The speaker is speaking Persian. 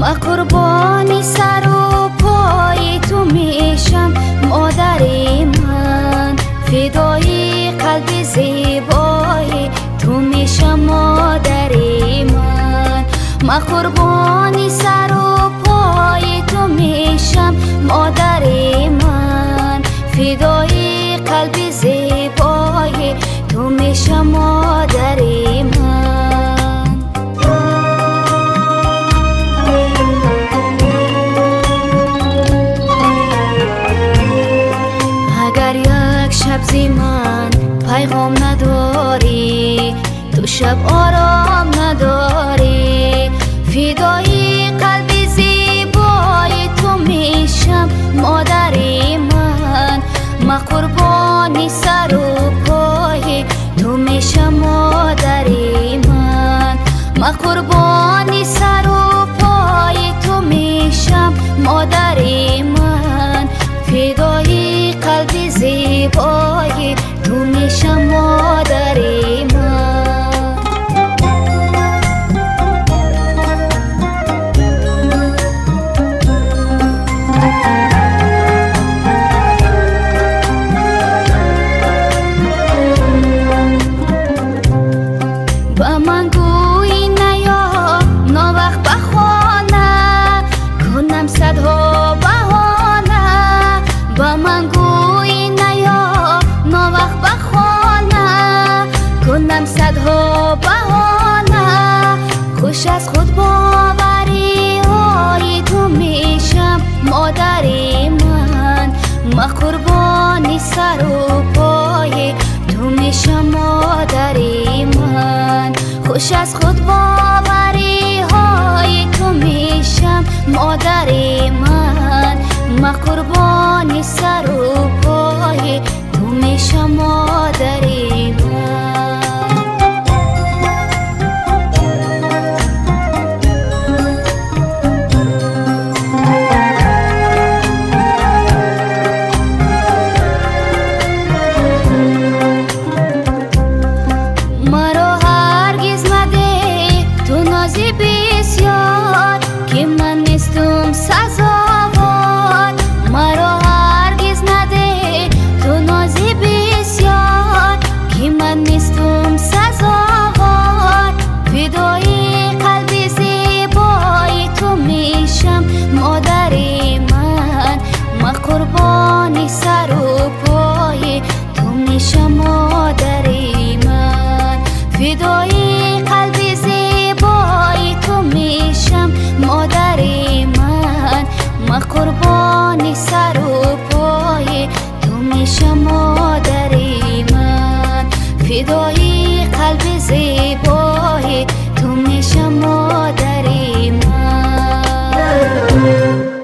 ما قربانی سر و پای تو میشم مادر من، فدای قلب زیبای تو میشم مادر من. ما قربانی سر و پای تو میشم مادر من، فدای قلب زیبای تو میشم مادر من. اگر یک شب زی من پیغام نداری، تو شب آرام نداری، فدای قلب زیبای تو میشم مادر من. ما قربانی سر و پای تو میشم مادر من. ما قربانی سر و پای تو میشم مادر من، فدای قلب زیبای تو میشم مادر من. با من گوی نیا ناوقت بخوانه، کنم صدها بهانه. با من گوی نیا ناوقت بخوانه، کنم صدها بهانه. خوش از خود باوری های تو میشم مادر من. ما قربانی سر و پای تو میشم مادر من. خوش از خود باوری های تو میشم مادر من. ما قربانی سر و پای تو میشم مادر من. مرا هرگز مده تو نازی بسیار که من نیستم سزاوار. مرا هرگز نده تو نازی بسیار که من نیستم سزاوار. فدای قلب زیبای تو میشم مادر من. ما قربانی سر و پای تو میشم مادر من، فدای قلب زیبای تو میشم مادر من. ما قربانی سر و پای تو میشم مادر من، فدای قلب زیبای تو میشم مادر من.